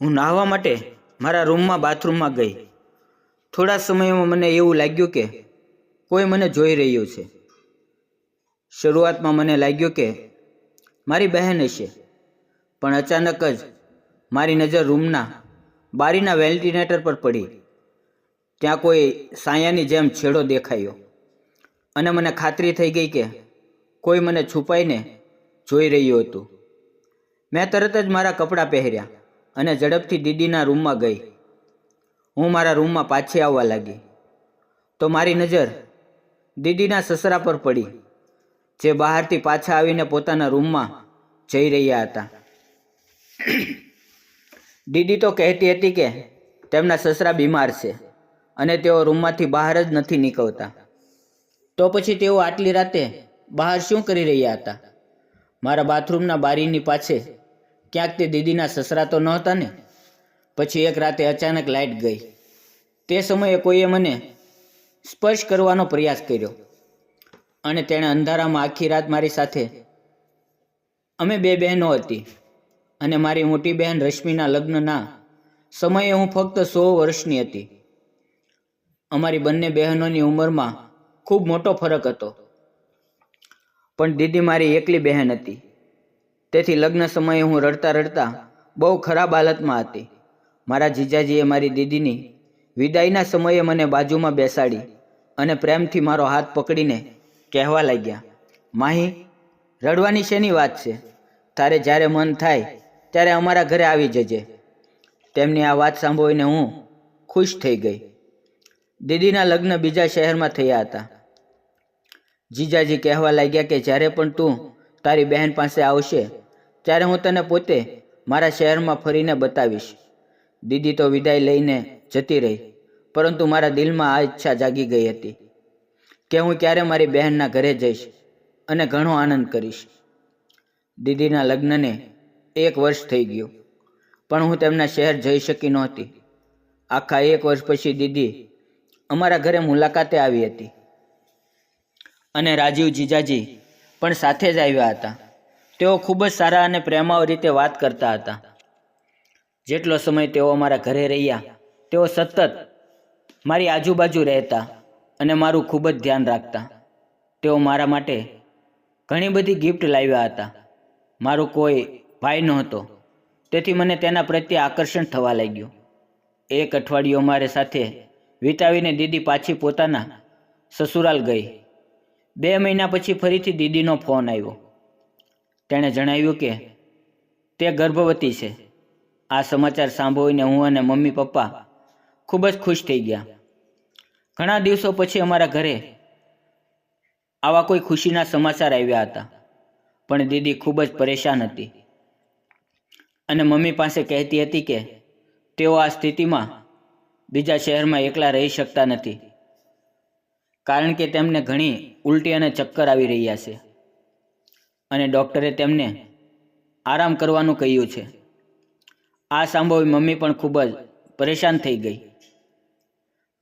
હું નાહવા માટે મારા રૂમમાં બાથરૂમમાં ગઈ. થોડા સમયમાં મને એવું લાગ્યું કે કોઈ મને જોઈ રહ્યું છે. શરૂઆતમાં મને લાગ્યું કે મારી બહેન હશે, પણ અચાનક જ મારી નજર રૂમના બારીના વેન્ટિલેટર પર પડી. ત્યાં કોઈ સાયાની જેમ છેડો દેખાયો અને મને ખાતરી થઈ ગઈ કે કોઈ મને છુપાઈને જોઈ રહ્યું હતું. મેં તરત જ મારા કપડાં પહેર્યા અને ઝડપથી દીદીના રૂમમાં ગઈ. હું મારા રૂમમાં પાછી આવવા લાગી તો મારી નજર દીદીના સસરા પર પડી, જે બહારથી પાછા આવીને પોતાના રૂમમાં જઈ રહ્યા હતા. દીદી તો કહેતી હતી કે તેમના સસરા બીમાર છે અને તેઓ રૂમમાંથી બહાર જ નથી નીકળતા. તો પછી તેઓ આટલી રાતે બહાર શું કરી રહ્યા હતા? મારા બાથરૂમના બારીની પાછે ક્યાંક તે દીદીના સસરા તો નહોતા ને? પછી એક રાતે અચાનક લાઇટ ગઈ. તે સમયે કોઈએ મને સ્પર્શ કરવાનો પ્રયાસ કર્યો અને તેણે અંધારામાં આખી રાત મારી સાથે. અમે બે બહેનો હતી અને મારી મોટી બહેન રશ્મિના લગ્નના સમયે હું ફક્ત 100 વર્ષની હતી. અમારી બંને બહેનોની ઉંમરમાં ખૂબ મોટો ફરક હતો, પણ દીદી મારી એકલી બહેન હતી. તેથી લગ્ન સમયે હું રડતા રડતા બહુ ખરાબ હાલતમાં હતી. મારા જીજાજીએ મારી દીદીની વિદાયના સમયે મને બાજુમાં બેસાડી અને પ્રેમથી મારો હાથ પકડીને કહેવા લાગ્યા, માહી, રડવાની શેની વાત છે? તારે જ્યારે મન થાય ત્યારે અમારા ઘરે આવી જજે. તેમની આ વાત સાંભળીને હું ખુશ થઈ ગઈ. દીદીના લગ્ન બીજા શહેરમાં થયા હતા. જીજાજી કહેવા લાગ્યા કે જ્યારે પણ તું તારી બહેન પાસે આવશે ત્યારે હું તને પોતે મારા શહેરમાં ફરીને બતાવીશ. દીદી તો વિદાય લઈને જતી રહી, પરંતુ મારા દિલમાં આ ઈચ્છા જાગી ગઈ હતી કે હું ક્યારે મારી બહેનના ઘરે જઈશ અને ઘણો આનંદ કરીશ. દીદીના લગ્નને 1 વર્ષ થઈ ગયું, પણ હું તેમના શહેર જઈ શકી નહોતી. આખા 1 વર્ષ પછી દીદી અમારા ઘરે મુલાકાતે આવી હતી અને રાજીવ જીજાજી પણ સાથે જ આવ્યા હતા. તેઓ ખૂબ જ સારા અને પ્રેમાળ રીતે વાત કરતા હતા. જેટલો સમય તેઓ અમારા ઘરે રહ્યા, તેઓ સતત મારી આજુબાજુ રહેતા અને મારું ખૂબ જ ધ્યાન રાખતા. તેઓ મારા માટે ઘણી બધી ગિફ્ટ લાવ્યા હતા. મારો કોઈ ભાઈ નહોતો, તેથી મને તેના પ્રત્યે આકર્ષણ થવા લાગ્યું. 1 અઠવાડિયું અમારે સાથે વિતાવીને દીદી પાછી પોતાના સસુરાલ ગઈ. 2 મહિના પછી ફરીથી દીદીનો ફોન આવ્યો. તેણે જણાવ્યું કે તે ગર્ભવતી છે. આ સમાચાર સાંભળીને હું અને મમ્મી પપ્પા ખૂબ જ ખુશ થઈ ગયા. ઘણા દિવસો પછી અમારા ઘરે આવા કોઈ ખુશીના સમાચાર આવ્યા હતા, પણ દીદી ખૂબ જ પરેશાન હતી અને મમ્મી પાસે કહેતી હતી કે તેઓ આ સ્થિતિમાં બીજા શહેરમાં એકલા રહી શકતા નથી, કારણ કે તેમને ઘણી ઉલટી અને ચક્કર આવી રહ્યા છે અને ડૉક્ટરે તેમને આરામ કરવાનું કહ્યું છે. આ સાંભળી મમ્મી પણ ખૂબ જ પરેશાન થઈ ગઈ.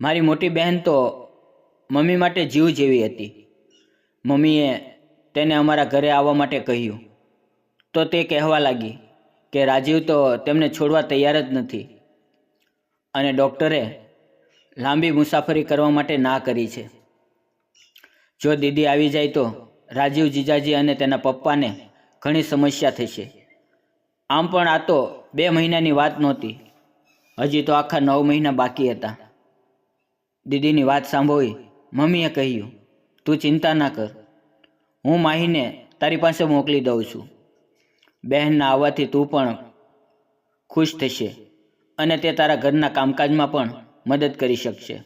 મારી મોટી બહેન તો મમ્મી માટે જીવ જેવી હતી. મમ્મીએ તેને અમારા ઘરે આવવા માટે કહ્યું તો તે કહેવા લાગી કે રાજીવ તો તેમને છોડવા તૈયાર જ નથી અને ડૉક્ટરે લાંબી મુસાફરી કરવા માટે ના કરી છે. જો દીદી આવી જાય તો રાજીવ જીજાજી અને તેના પપ્પાને ઘણી સમસ્યા થશે. આમ પણ આ તો 2 મહિનાની વાત નહોતી, હજી તો આખા 9 મહિના બાકી હતા. દીદીની વાત સાંભળી મમ્મીએ કહ્યું, તું ચિંતા ના કર, હું માહીને તારી પાસે મોકલી દઉં છું. બહેનના આવવાથી તું પણ ખુશ થશે અને તે તારા ઘરના કામકાજમાં પણ મદદ કરી શકશે.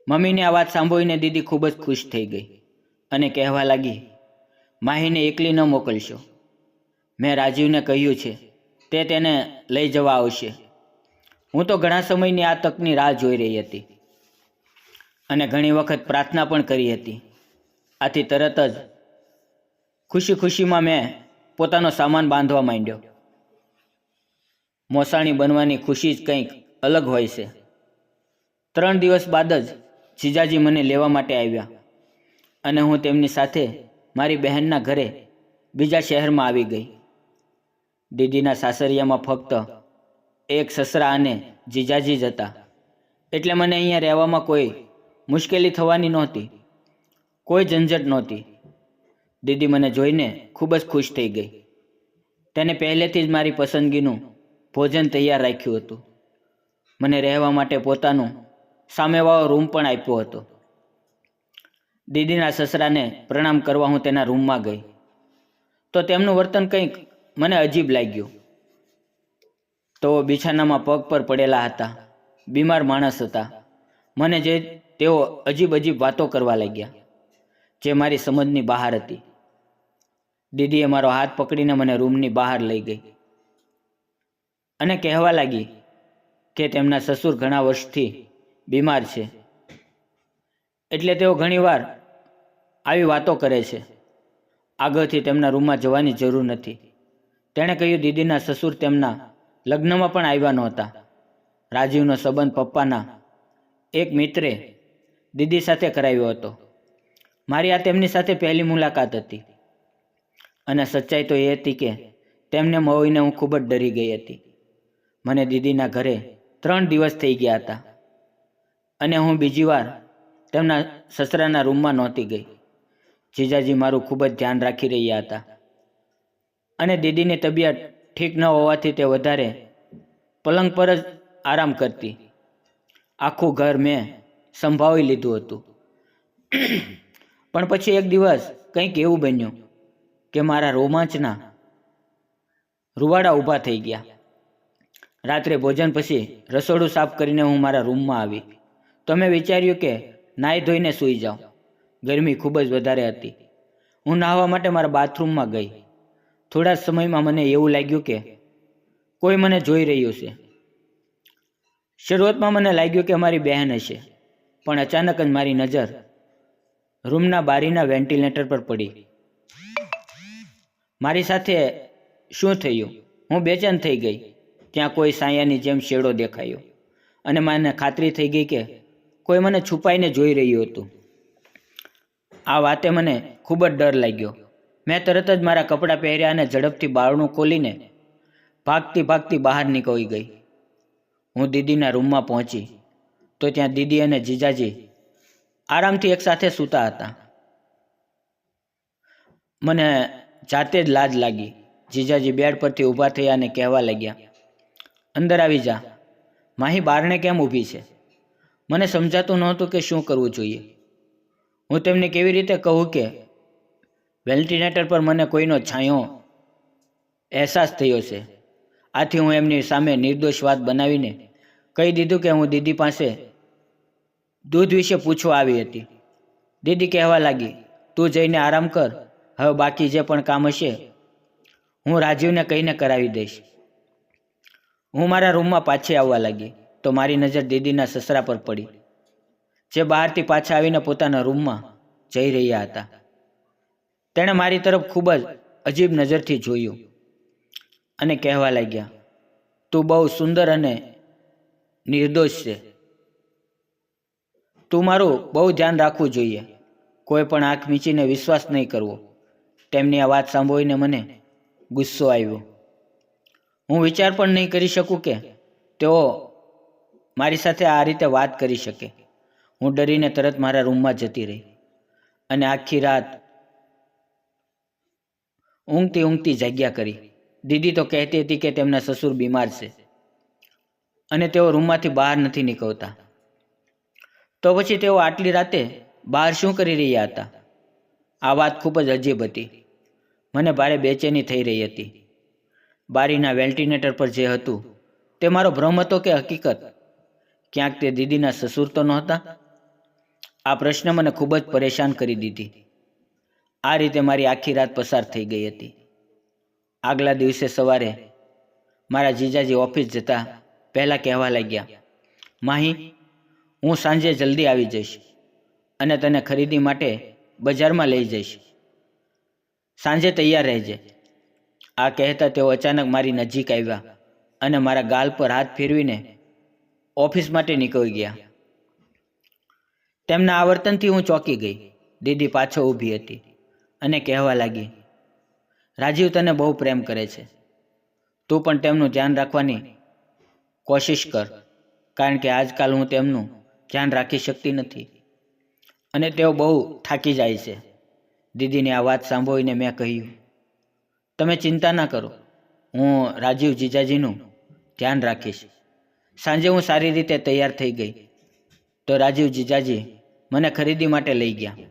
મમ્મીની આ વાત સાંભળીને દીદી ખૂબ જ ખુશ થઈ ગઈ અને કહેવા લાગી, માહીને એકલી ન મોકલશો. મેં રાજીવને કહ્યું છે તે તેને લઈ જવા આવશે. હું તો ઘણા સમયની આ તકની રાહ જોઈ રહી હતી અને ઘણી વખત પ્રાર્થના પણ કરી હતી. આથી તરત જ ખુશી ખુશીમાં મેં પોતાનો સામાન બાંધવા માંડ્યો. મોસાણી બનવાની ખુશી જ કંઈક અલગ હોય છે. 3 દિવસ બાદ જ જીજાજી મને લેવા માટે આવ્યા અને હું તેમની સાથે મારી બહેનના ઘરે બીજા શહેરમાં આવી ગઈ. દીદીના સાસરિયામાં ફક્ત એક સસરા અને જીજાજી જ હતા, એટલે મને અહીંયા રહેવામાં કોઈ મુશ્કેલી થવાની નહોતી, કોઈ ઝંઝટ નહોતી. દીદી મને જોઈને ખૂબ જ ખુશ થઈ ગઈ. તેને પહેલેથી જ મારી પસંદગીનું ભોજન તૈયાર રાખ્યું હતું. મને રહેવા માટે પોતાનું સામેવાળો રૂમ પણ આપ્યો હતો. દીદીના સસરાને પ્રણામ કરવા હું તેના રૂમમાં ગઈ તો તેમનું વર્તન કંઈક મને અજીબ લાગ્યું. તો બિછાનામાં પગ પર પડેલા હતા, બીમાર માણસ હતા. મને જે તેઓ અજીબ વાતો કરવા લાગ્યા જે મારી સમજની બહાર હતી. દીદીએ મારો હાથ પકડીને મને રૂમની બહાર લઈ ગઈ અને કહેવા લાગી કે તેમના સસુર ઘણા વર્ષથી બીમાર છે, એટલે તેઓ ઘણીવાર આવી વાતો કરે છે. આગળથી તેમના રૂમમાં જવાની જરૂર નથી. તેણે કહ્યું દીદીના સસુર તેમના લગ્નમાં પણ આવ્યા નહોતા. રાજીવનો સંબંધ પપ્પાના એક મિત્રે દીદી સાથે કરાવ્યો હતો. મારી આ તેમની સાથે પહેલી મુલાકાત હતી અને સચ્ચાઈ તો એ હતી કે તેમને મળીને હું ખૂબ જ ડરી ગઈ હતી. મને દીદીના ઘરે 3 દિવસ થઈ ગયા હતા અને હું બીજી વાર તેમના સસરાના રૂમમાં નહોતી ગઈ. જીજાજી મારું ખૂબ જ ધ્યાન રાખી રહ્યા હતા અને દીદીની તબિયત ઠીક ન હોવાથી તે વધારે પલંગ પર જ આરામ કરતી. આખું ઘર મેં સંભાળી લીધું હતું. પણ પછી એક દિવસ કંઈક એવું બન્યું કે મારા રોમાંચના રૂવાડા ઊભા થઈ ગયા. રાત્રે ભોજન પછી રસોડું સાફ કરીને હું મારા રૂમમાં આવી તો મેં વિચાર્યું કે નાહી ધોઈને સૂઈ જાઉં. ગરમી ખૂબ જ વધારે હતી. હું નાહવા માટે મારા બાથરૂમમાં ગઈ. થોડા જ સમયમાં મને એવું લાગ્યું કે કોઈ મને જોઈ રહ્યું છે. શરૂઆતમાં મને લાગ્યું કે મારી બહેન હશે, પણ અચાનક જ મારી નજર રૂમના બારીના વેન્ટિલેટર પર પડી. મારી સાથે શું થયું? હું બેચેન થઈ ગઈ. ત્યાં કોઈ સાયાની જેમ શેડો દેખાયો અને મને ખાતરી થઈ ગઈ કે કોઈ મને છુપાઈને જોઈ રહ્યું હતું. આ વાતે મને ખૂબ જ ડર લાગ્યો. મેં તરત જ મારા કપડાં પહેર્યા અને ઝડપથી બારણું ખોલીને ભાગતી બહાર નીકળી ગઈ. હું દીદીના રૂમમાં પહોંચી તો ત્યાં દીદી અને જીજાજી આરામથી એકસાથે સૂતા હતા. મને જાતે જ લાજ લાગી. જીજાજી બેડ પરથી ઊભા થયા અને કહેવા લાગ્યા, અંદર આવી જા. માહી બારણે કેમ ઊભી છે? મને સમજાતું નહોતું કે શું કરવું જોઈએ. હું તેમને કેવી રીતે કહું કે વેન્ટિલેટર પર મને કોઈનો છાંયો અહેસાસ થયો છે. આથી હું એમની સામે નિર્દોષ વાત બનાવીને કહી દીધું કે હું દીદી પાસે દૂધ વિશે પૂછવા આવી હતી. દીદી કહેવા લાગી, તું જઈને આરામ કર. હવે બાકી જે પણ કામ હશે હું રાજીવને કહીને કરાવી દઈશ. હું મારા રૂમમાં પાછી આવવા લાગી તો મારી નજર દીદીના સસરા પર પડી, જે બહારથી પાછા આવીને પોતાના રૂમમાં જઈ રહ્યા હતા. તેણે મારી તરફ ખૂબ જ અજીબ નજરથી જોયું અને કહેવા લાગ્યા, તું બહુ સુંદર અને નિર્દોષ છે. તું મારું બહુ ધ્યાન રાખવું જોઈએ. કોઈ પણ આંખ મીચીને વિશ્વાસ નહીં કરવો. તેમની આ વાત સાંભળીને મને ગુસ્સો આવ્યો. હું વિચાર પણ નહીં કરી શકું કે તેઓ મારી સાથે આ રીતે વાત કરી શકે. હું ડરીને તરત મારા રૂમમાં જતી રહી અને આખી રાત ઊંઘતી જાગ્યા કરી. દીદી તો કહેતી હતી કે તેમના સસુર બીમાર છે અને તેઓ રૂમમાંથી બહાર નથી નીકળતા. તો પછી તેઓ આટલી રાતે બહાર શું કરી રહ્યા હતા? આ વાત ખૂબ જ અજીબ હતી. મને ભારે બેચેની થઈ રહી હતી. બારીના વેન્ટિલેટર પર જે હતું તે મારો ભ્રમ હતો કે હકીકત? ક્યાંક તે દીદીના સસુર તો નહોતા? આ પ્રશ્ન મને ખૂબ જ પરેશાન કરી દીધી. આ રીતે મારી આખી રાત પસાર થઈ ગઈ હતી. આગલા દિવસે સવારે મારા જીજાજી ઓફિસ જતા પહેલાં કહેવા લાગ્યા, માહી, હું સાંજે જલ્દી આવી જઈશ અને તને ખરીદી માટે બજારમાં લઈ જઈશ. સાંજે તૈયાર રહેજે. આ કહેતા તેઓ અચાનક મારી નજીક આવ્યા અને મારા ગાલ પર હાથ ફેરવીને ઓફિસ માટે નીકળી ગયા. તેમના આ વર્તનથી હું ચોંકી ગઈ. દીદી પાછો ઊભી હતી અને કહેવા લાગી, રાજીવ તને બહુ પ્રેમ કરે છે. તું પણ તેમનું ધ્યાન રાખવાની કોશિશ કર, કારણ કે આજકાલ હું તેમનું ધ્યાન રાખી શકતી નથી અને તેઓ બહુ થાકી જાય છે. દીદીની આ વાત સાંભળીને મેં કહ્યું, તમે ચિંતા ના કરો, હું રાજીવ જીજાજીનું ધ્યાન રાખીશ. સાંજે હું સારી રીતે તૈયાર થઈ ગઈ તો રાજીવ જીજાજી મને ખરીદી માટે લઈ ગયા.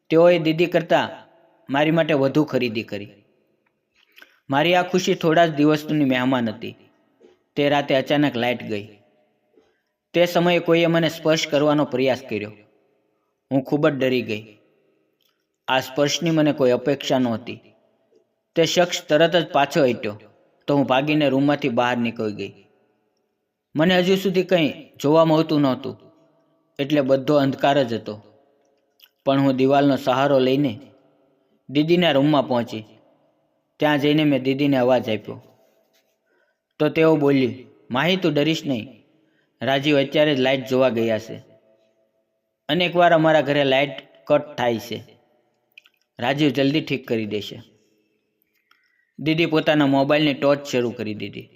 તેઓએ દીદી કરતાં મારી માટે વધુ ખરીદી કરી. મારી આ ખુશી થોડા જ દિવસની મહેમાન હતી. તે રાતે અચાનક લાઇટ ગઈ. તે સમયે કોઈએ મને સ્પર્શ કરવાનો પ્રયાસ કર્યો. હું ખૂબ જ ડરી ગઈ. આ સ્પર્શની મને કોઈ અપેક્ષા નહોતી. તે શખ્સ તરત જ પાછો હટ્યો તો હું ભાગીને રૂમમાંથી બહાર નીકળી ગઈ. મને હજુ સુધી કંઈ જોવા મળતું નહોતું, એટલે બધો અંધકાર જ હતો. પણ હું દિવાલનો સહારો લઈને દીદીના રૂમમાં પહોંચી. ત્યાં જઈને મેં દીદીને અવાજ આપ્યો તો તેઓ બોલી, માહી તું ડરીશ નહીં, રાજીવ અત્યારે જ લાઇટ જોવા ગયા છે. અનેકવાર અમારા ઘરે લાઇટ કટ થાય છે, રાજીવ જલ્દી ઠીક કરી દેશે. દીદી પોતાના મોબાઈલની ટોર્ચ શરૂ કરી દીધી.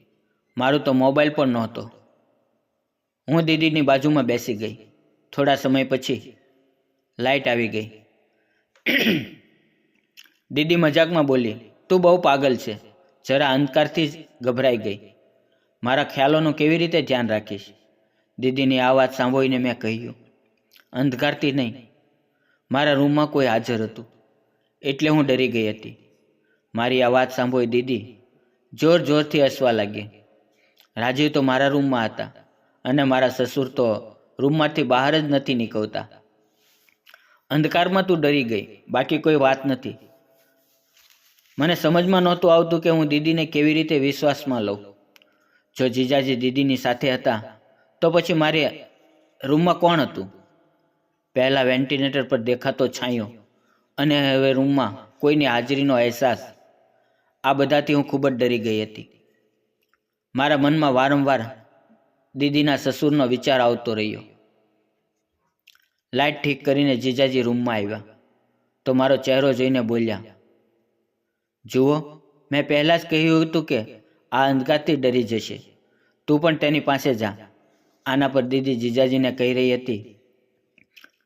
મારું તો મોબાઈલ પણ નહોતો. હું દીદીની બાજુમાં બેસી ગઈ. થોડા સમય પછી લાઇટ આવી ગઈ. દીદી મજાકમાં બોલી, તું બહુ પાગલ છે, જરા અંધકારથી જ ગભરાઈ ગઈ. મારા ખ્યાલોનું કેવી રીતે ધ્યાન રાખીશ? દીદીની આ વાત સાંભળીને મેં કહ્યું, અંધકારથી નહીં, મારા રૂમમાં કોઈ હાજર હતું એટલે હું ડરી ગઈ હતી. મારી આ વાત સાંભળી દીદી જોર જોરથી હસવા લાગી. રાજીવ તો મારા રૂમમાં હતા અને મારા સસુર તો રૂમમાંથી બહાર જ નથી નીકળતા. અંધકારમાં તું ડરી ગઈ, બાકી કોઈ વાત નથી. મને સમજમાં નહોતું આવતું કે હું દીદીને કેવી રીતે વિશ્વાસમાં લઉં. જો જીજાજી દીદીની સાથે હતા તો પછી મારે રૂમમાં કોણ હતું? પહેલાં વેન્ટિલેટર પર દેખાતો છાંયો અને હવે રૂમમાં કોઈની હાજરીનો અહેસાસ. આ બધાથી હું ખૂબ જ ડરી ગઈ હતી. મારા મનમાં વારંવાર દીદીના સસુરનો વિચાર આવતો રહ્યો. લાઇટ ઠીક કરીને જીજાજી રૂમમાં આવ્યા તો મારો ચહેરો જોઈને બોલ્યા, જુઓ, મેં પહેલાં જ કહ્યું હતું કે આ અંધકારથી ડરી જશે. તું પણ તેની પાસે જા. આના પર દીદી જીજાજીને કહી રહી હતી,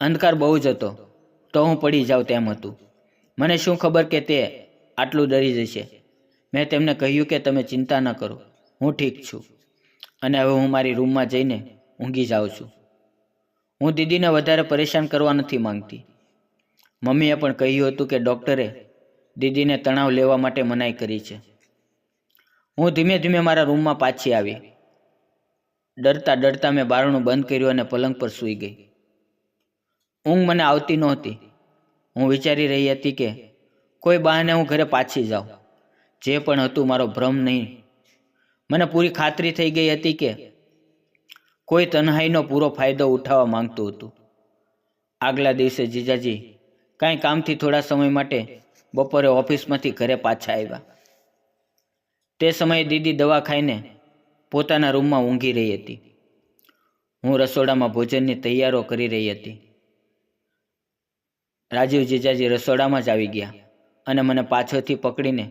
અંધકાર બહુ જ હતો તો હું પડી જાઉં તેમ હતું. મને શું ખબર કે તે આટલું ડરી જશે. મેં તેમને કહ્યું કે તમે ચિંતા ન કરો, હું ઠીક છું અને હવે હું મારી રૂમમાં જઈને ઊંઘી જાઉં છું. હું દીદીને વધારે પરેશાન કરવા નથી માંગતી. મમ્મીએ પણ કહ્યું હતું કે ડૉક્ટરે દીદીને તણાવ લેવા માટે મનાઈ કરી છે. હું ધીમે ધીમે મારા રૂમમાં પાછી આવી. ડરતા ડરતા મેં બારણું બંધ કર્યું અને પલંગ પર સૂઈ ગઈ. ઊંઘ મને આવતી નહોતી. હું વિચારી રહી હતી કે કોઈ બહાને હું ઘરે પાછી જાઉં. જે પણ હતું મારો ભ્રમ નહીં. મને પૂરી ખાતરી થઈ ગઈ હતી કે કોઈ તન્હાઈનો પૂરો ફાયદો ઉઠાવવા માંગતું હતું. આગલા દિવસે જીજાજી કાંઈ કામથી થોડા સમય માટે બપોરે ઓફિસમાંથી ઘરે પાછા આવ્યા. તે સમયે દીદી દવા ખાઈને પોતાના રૂમમાં ઊંઘી રહી હતી. હું રસોડામાં ભોજનની તૈયારીઓ કરી રહી હતી. રાજીવ જીજાજી રસોડામાં જ આવી ગયા અને મને પાછળથી પકડીને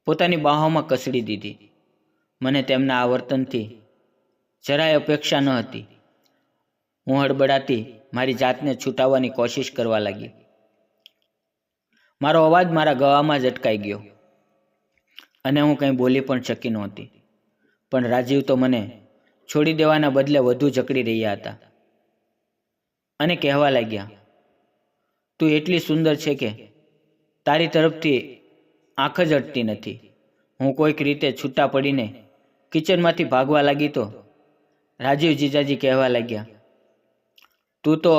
પોતાની બાહોમાં કસડી દીધી. મને તેમના આ વર્તનથી જરાય અપેક્ષા ન હતી. હું હડબડાતી મારી જાતને છૂટાવવાની કોશિશ કરવા લાગી. મારો અવાજ મારા ગળામાં જ અટકાઈ ગયો અને હું કંઈ બોલી પણ શકી નહોતી. પણ રાજીવ તો મને છોડી દેવાના બદલે વધુ જકડી રહ્યા હતા અને કહેવા લાગ્યા, તું એટલી સુંદર છે કે તારી તરફથી આંખ જ અટતી નથી. હું કોઈક રીતે છૂટા પડીને કિચનમાંથી ભાગવા લાગી તો રાજીવ જીજાજી કહેવા લાગ્યા, તું તો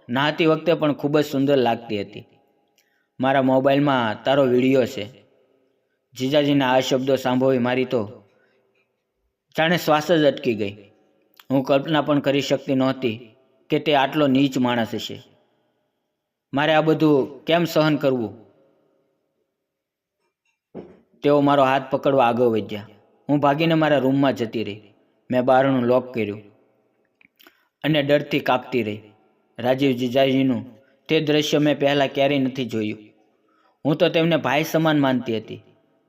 નહાતી વખતે પણ ખૂબ જ સુંદર લાગતી હતી. મારા મોબાઈલમાં તારો વિડીયો છે. જીજાજીના આ શબ્દો સાંભળી મારી તો જાણે શ્વાસ જ અટકી ગઈ. હું કલ્પના પણ કરી શકતી નહોતી કે તે આટલો નીચ માણસ હશે. મારે આ બધું કેમ સહન કરવું? તેઓ મારો હાથ પકડવા આગળ વધ્યા. હું ભાગીને મારા રૂમમાં જતી રહી. મેં બારણું લોક કર્યું અને ડરથી કાપતી રહી. રાજીવ જીજાજીનું તે દ્રશ્ય મેં પહેલાં ક્યારેય નથી જોયું. હું તો તેમને ભાઈ સમાન માનતી હતી,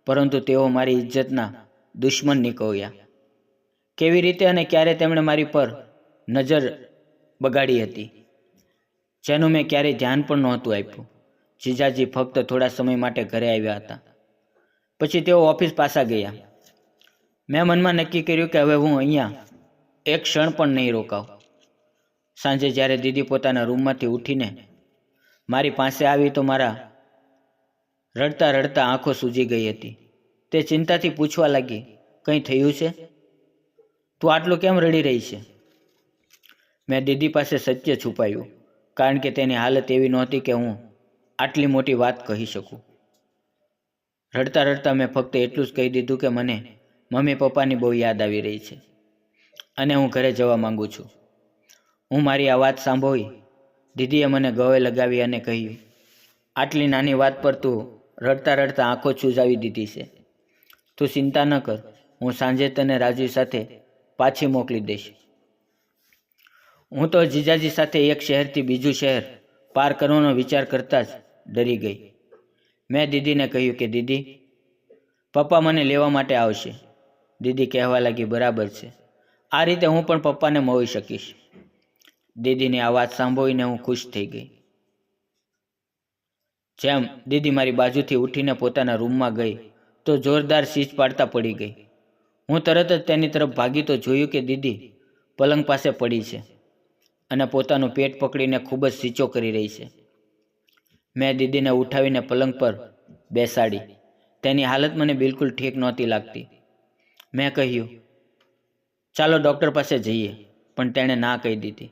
પરંતુ તેઓ મારી ઇજ્જતના દુશ્મન નીકળ્યા. કેવી રીતે અને ક્યારે તેમણે મારી પર નજર બગાડી હતી, જેનું મેં ક્યારેય ધ્યાન પણ નહોતું આપ્યું. જીજાજી ફક્ત થોડા સમય માટે ઘરે આવ્યા હતા. પછી તેઓ ઓફિસ પાછા ગયા. મેં મનમાં નક્કી કર્યું કે હવે હું અહીંયા એક ક્ષણ પણ નહીં રોકાઉં. સાંજે જ્યારે દીદી પોતાના રૂમમાંથી ઉઠીને મારી પાસે આવી તો મારા રડતા રડતા આંખો સૂજી ગઈ હતી. તે ચિંતાથી પૂછવા લાગી, કંઈ થયું છે? તું આટલું કેમ રડી રહી છે? મેં દીદી પાસે સત્ય છુપાયું, કારણ કે તેની હાલત એવી નહોતી કે હું આટલી મોટી વાત કહી શકું. રડતા રડતા મેં ફક્ત એટલું જ કહી દીધું કે મને મમ્મી પપ્પાની બહુ યાદ આવી રહી છે અને હું ઘરે જવા માંગુ છું. હું મારી આ વાત સાંભળી દીદીએ મને ગળે લગાવી અને કહ્યું, આટલી નાની વાત પર તું રડતા રડતા આંખો સૂજાવી દીધી છે. તું ચિંતા ન કર, હું સાંજે તને રાજુ સાથે પાછી મોકલી દઈશ. હું તો જીજાજી સાથે એક શહેરથી બીજું શહેર પાર કરવાનો વિચાર કરતાં જ ડરી ગઈ. મેં દીદીને કહ્યું કે દીદી, પપ્પા મને લેવા માટે આવશે. દીદી કહેવા લાગી, બરાબર છે, આ રીતે હું પણ પપ્પાને મળી શકીશ. દીદીની આ વાત સાંભળીને હું ખુશ થઈ ગઈ. જેમ દીદી મારી બાજુથી ઉઠીને પોતાના રૂમમાં ગઈ તો જોરદાર ચીસ પાડતા પડી ગઈ. હું તરત જ તેની તરફ ભાગી તો જોયું કે દીદી પલંગ પાસે પડી છે અને પોતાનું પેટ પકડીને ખૂબ જ સીંચો કરી રહી છે. મેં દીદીને ઉઠાવીને પલંગ પર બેસાડી. તેની હાલત મને બિલકુલ ઠીક નહોતી લાગતી. મેં કહ્યું, ચાલો ડૉક્ટર પાસે જઈએ, પણ તેણે ના કહી દીધી.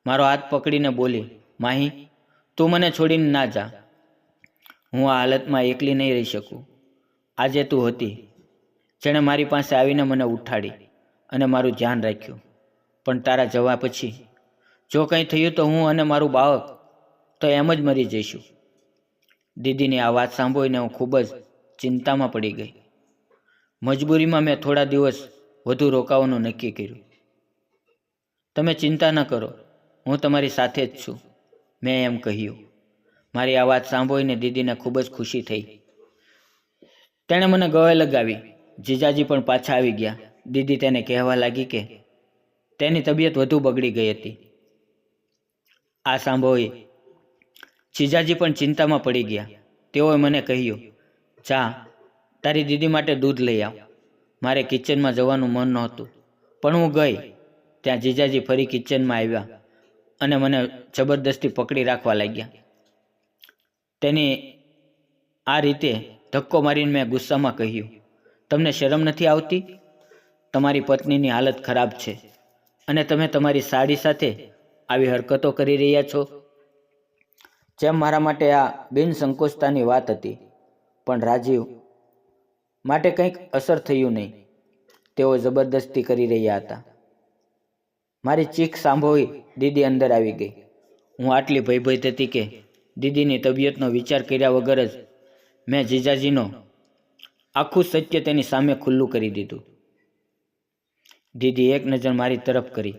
મારો હાથ પકડીને બોલી, માહી, તું મને છોડીને ના જા. હું આ હાલતમાં એકલી નહીં રહી શકું. આજે તું હતી જેણે મારી પાસે આવીને મને ઉઠાડી અને મારું ધ્યાન રાખ્યું, પણ તારા જવા પછી જો કંઈ થયું તો હું અને મારું બાળક તો એમ જ મરી જઈશું. દીદીની આ વાત સાંભળીને હું ખૂબ જ ચિંતામાં પડી ગઈ. મજબૂરીમાં મેં થોડા દિવસ વધુ રોકાવાનું નક્કી કર્યું. તમે ચિંતા ન કરો, હું તમારી સાથે જ છું, મેં એમ કહ્યું. મારી આ વાત સાંભળીને દીદીને ખૂબ જ ખુશી થઈ. તેણે મને ગળે લગાવી. જીજાજી પણ પાછા આવી ગયા. દીદી તેને કહેવા લાગી કે તેની તબિયત વધુ બગડી ગઈ હતી. આ સાંભળી જીજાજી પણ ચિંતામાં પડી ગયા. તેઓએ મને કહ્યું, જા તારી દીદી માટે દૂધ લઈ આવ. મારે કિચનમાં જવાનું મન નહોતું, પણ હું ગઈ. ત્યાં જીજાજી ફરી કિચનમાં આવ્યા અને મને જબરદસ્તી પકડી રાખવા લાગ્યા. તેની આ રીતે ધક્કો મારીને મેં ગુસ્સામાં કહ્યું, તમને શરમ નથી આવતી? તમારી પત્નીની હાલત ખરાબ છે અને તમે તમારી સાડી સાથે આવી હરકતો કરી રહ્યા છો. જેમ મારા માટે આ બિનસંકોચતાની વાત હતી, પણ રાજીવ માટે કંઈક અસર થયું નહીં. તેઓ જબરદસ્તી કરી રહ્યા હતા. મારી ચીખ સાંભળી દીદી અંદર આવી ગઈ. હું આટલી ભયભીત હતી કે દીદીની તબિયતનો વિચાર કર્યા વગર જ મેં જીજાજીનો આખું સત્ય તેની સામે ખુલ્લું કરી દીધું. દીદી એક નજર મારી તરફ કરી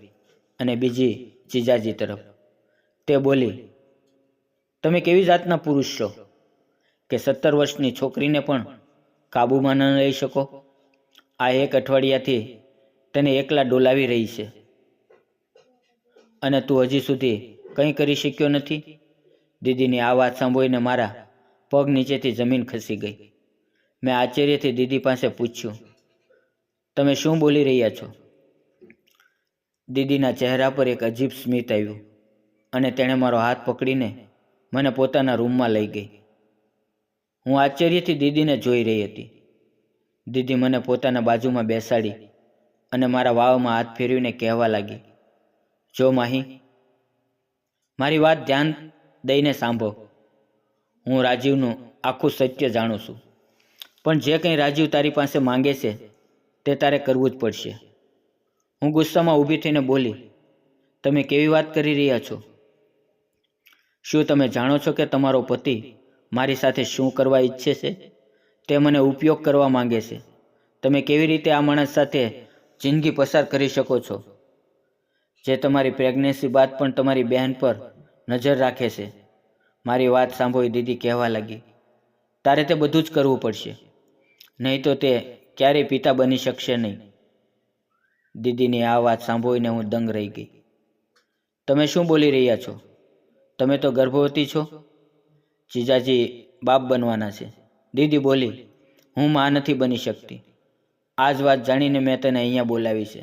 અને બીજી જીજાજી તરફ. તે બોલી, તમે કેવી જાતના પુરુષ છો કે 17 વર્ષની છોકરીને પણ કાબૂમાં ન લઈ શકો? આ એક અઠવાડિયાથી તેને એકલા ડોલાવી રહી છે અને તું હજી સુધી કંઈ કરી શક્યો નથી. દીદીની આ વાત સાંભળીને મારા પગ નીચેથી જમીન ખસી ગઈ. મેં આશ્ચર્યથી દીદી પાસે પૂછ્યું, તમે શું બોલી રહ્યા છો? દીદીના ચહેરા પર એક અજીબ સ્મિત આવ્યું અને તેણે મારો હાથ પકડીને મને પોતાના રૂમમાં લઈ ગઈ. હું આશ્ચર્યથી દીદીને જોઈ રહી હતી. દીદી મને પોતાના બાજુમાં બેસાડી અને મારા વાવમાં હાથ ફેરવીને કહેવા લાગી, જો માહી, મારી વાત ધ્યાન દઈને સાંભળો. હું રાજીવનું આખું સત્ય જાણું છું, પણ જે કંઈ રાજીવ તારી પાસે માંગે છે તે તારે કરવું જ પડશે. હું ગુસ્સામાં ઊભી થઈને બોલી, તમે કેવી વાત કરી રહ્યા છો? શું તમે જાણો છો કે તમારો પતિ મારી સાથે શું કરવા ઈચ્છે છે? તે મને ઉપયોગ કરવા માંગે છે. તમે કેવી રીતે આ માણસ સાથે જિંદગી પસાર કરી શકો છો, જે તમારી પ્રેગ્નન્સી બાદ પણ તમારી બહેન પર નજર રાખે છે? મારી વાત સાંભળી દીદી કહેવા લાગી, તારે તે બધું જ કરવું પડશે, નહીં તો તે ક્યારેય પિતા બની શકશે નહીં. દીદીની આ વાત સાંભળીને હું દંગ રહી ગઈ. તમે શું બોલી રહ્યા છો? તમે તો ગર્ભવતી છો. જીજાજી બાપ બનવાના છે. દીદી બોલી, હું માં નથી બની શકતી. આ જ વાત જાણીને મેં તને અહીંયા બોલાવી છે,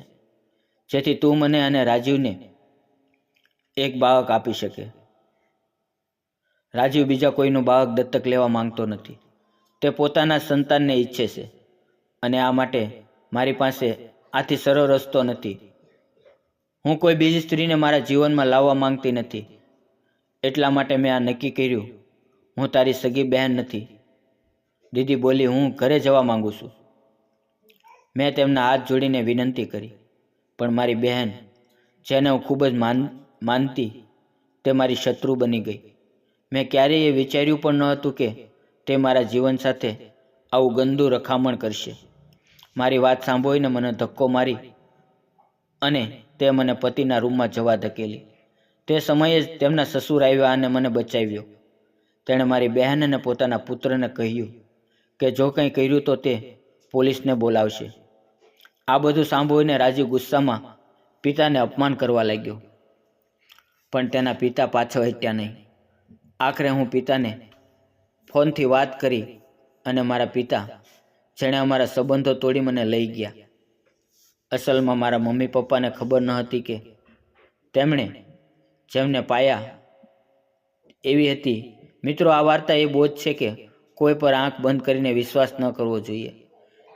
જેથી તું મને અને રાજીવને એક બાળક આપી શકે. રાજીવ બીજા કોઈનું બાળક દત્તક લેવા માંગતો નથી. તે પોતાના સંતાનને ઈચ્છે છે અને આ માટે મારી પાસે આથી સરળ રસ્તો નથી. હું કોઈ બીજી સ્ત્રીને મારા જીવનમાં લાવવા માંગતી નથી. એટલા માટે મેં આ નક્કી કર્યું. હું તારી સગી બહેન નથી. દીદી બોલી, હું ઘરે જવા માંગુ છું. મેં તેમના હાથ જોડીને વિનંતી કરી, પણ મારી બહેન, જેને હું ખૂબ જ માનતી, તે મારી શત્રુ બની ગઈ. મેં ક્યારેય એ વિચાર્યું પણ ન હતું કે તે મારા જીવન સાથે આવું ગંદુ રખામણ કરશે. મારી વાત સાંભળીને મને ધક્કો મારી અને તે મને પતિના રૂમમાં જવા ધકેલી. તે સમયે જ તેમના સસુર આવ્યા અને મને બચાવ્યો. તેણે મારી બહેન અને પોતાના પુત્રને કહ્યું કે જો કંઈ કર્યું તો તે પોલીસને બોલાવશે. આ બધું સાંભળીને રાજીવ ગુસ્સામાં પિતાને અપમાન કરવા લાગ્યો, પણ તેના પિતા પાછળ હટ્યા નહીં. આખરે હું પિતાને ફોનથી વાત કરી અને મારા પિતા, જેણે અમારા સંબંધો તોડી મને લઈ ગયા. અસલમાં મારા મમ્મી પપ્પાને ખબર ન હતી કે તેમણે જેમને પાયા એવી હતી. મિત્રો, આ વાર્તા એ બોધ છે કે કોઈ પર આંખ બંધ કરીને વિશ્વાસ ન કરવો જોઈએ.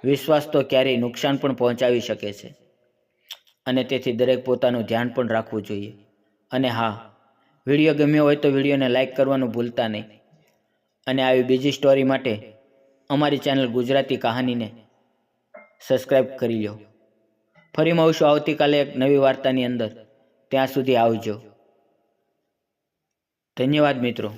વિશ્વાસ તો ક્યારેય નુકસાન પણ પહોંચાડી શકે છે અને તેથી દરેક પોતાનું ધ્યાન પણ રાખવું જોઈએ. અને હા, વિડીયો ગમ્યો હોય તો વિડીયોને લાઈક કરવાનું ભૂલતા નહીં. અને આવી બીજી સ્ટોરી માટે અમારી ચેનલ ગુજરાતી કહાનીને સબસ્ક્રાઈબ કરી લો. ફરી મળીશું આવતીકાલે એક નવી વાર્તાની અંદર. ત્યાં સુધી આવજો. ધન્યવાદ મિત્રો.